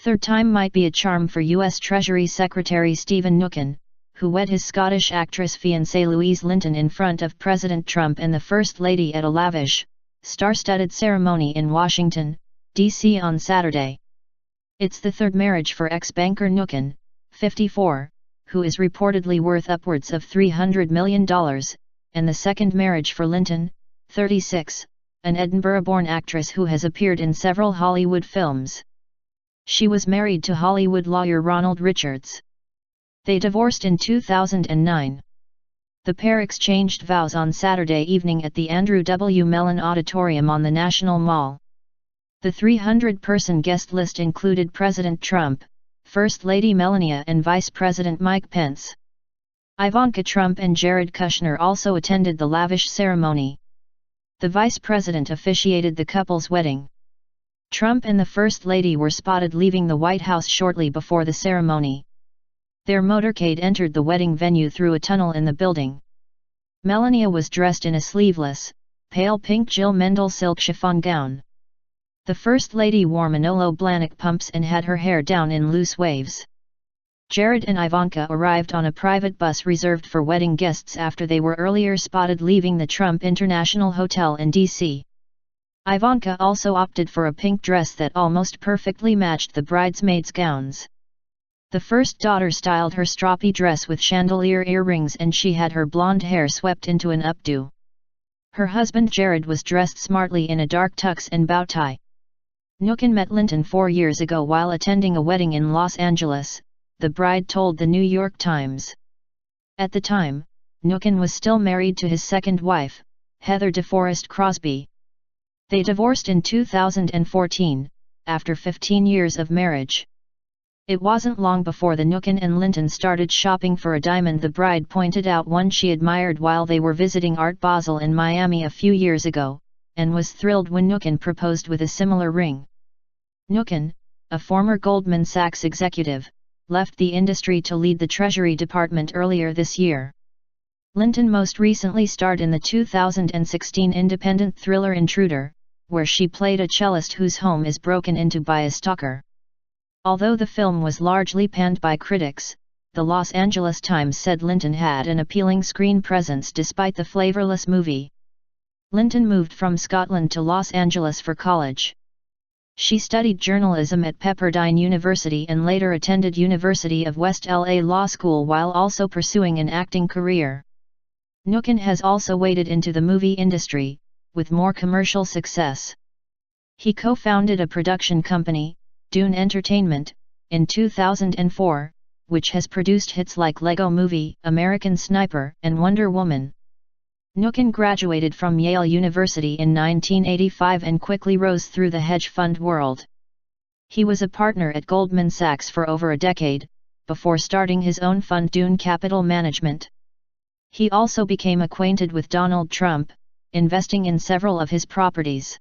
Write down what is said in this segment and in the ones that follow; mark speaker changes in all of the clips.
Speaker 1: Third time might be a charm for U.S. Treasury Secretary Mnuchin, who wed his Scottish actress fiancée Louise Linton in front of President Trump and the First Lady at a lavish, star-studded ceremony in Washington, D.C. on Saturday. It's the third marriage for ex-banker Mnuchin, 54, who is reportedly worth upwards of $300 million, and the second marriage for Linton, 36, an Edinburgh-born actress who has appeared in several Hollywood films. She was married to Hollywood lawyer Ronald Richards. They divorced in 2009. The pair exchanged vows on Saturday evening at the Andrew W. Mellon Auditorium on the National Mall. The 300-person guest list included President Trump, First Lady Melania and Vice President Mike Pence. Ivanka Trump and Jared Kushner also attended the lavish ceremony. The Vice President officiated the couple's wedding. Trump and the First Lady were spotted leaving the White House shortly before the ceremony. Their motorcade entered the wedding venue through a tunnel in the building. Melania was dressed in a sleeveless, pale pink Jill Mendel silk chiffon gown. The First Lady wore Manolo Blahnik pumps and had her hair down in loose waves. Jared and Ivanka arrived on a private bus reserved for wedding guests after they were earlier spotted leaving the Trump International Hotel in D.C. Ivanka also opted for a pink dress that almost perfectly matched the bridesmaids' gowns. The first daughter styled her stroppy dress with chandelier earrings and she had her blonde hair swept into an updo. Her husband Jared was dressed smartly in a dark tux and bow tie. Mnuchin met Linton 4 years ago while attending a wedding in Los Angeles, the bride told the New York Times. At the time, Mnuchin was still married to his second wife, Heather DeForest Crosby. They divorced in 2014, after 15 years of marriage. It wasn't long before the Mnuchin and Linton started shopping for a diamond. The bride pointed out one she admired while they were visiting Art Basel in Miami a few years ago, and was thrilled when Mnuchin proposed with a similar ring. Mnuchin, a former Goldman Sachs executive, left the industry to lead the Treasury Department earlier this year. Linton most recently starred in the 2016 independent thriller Intruder, where she played a cellist whose home is broken into by a stalker. Although the film was largely panned by critics, the Los Angeles Times said Linton had an appealing screen presence despite the flavorless movie. Linton moved from Scotland to Los Angeles for college. She studied journalism at Pepperdine University and later attended University of West LA Law School while also pursuing an acting career. Mnuchin has also waded into the movie industry, with more commercial success. He co-founded a production company, Dune Entertainment, in 2004, which has produced hits like Lego Movie, American Sniper, and Wonder Woman. Mnuchin graduated from Yale University in 1985 and quickly rose through the hedge fund world. He was a partner at Goldman Sachs for over a decade, before starting his own fund Dune Capital Management. He also became acquainted with Donald Trump, investing in several of his properties.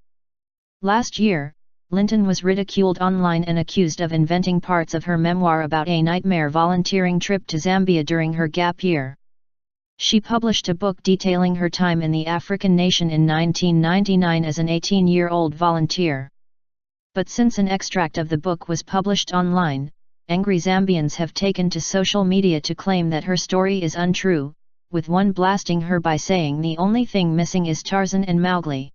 Speaker 1: Last year, Linton was ridiculed online and accused of inventing parts of her memoir about a nightmare volunteering trip to Zambia during her gap year. She published a book detailing her time in the African nation in 1999 as an 18-year-old volunteer. But since an extract of the book was published online, angry Zambians have taken to social media to claim that her story is untrue, with one blasting her by saying the only thing missing is Tarzan and Mowgli.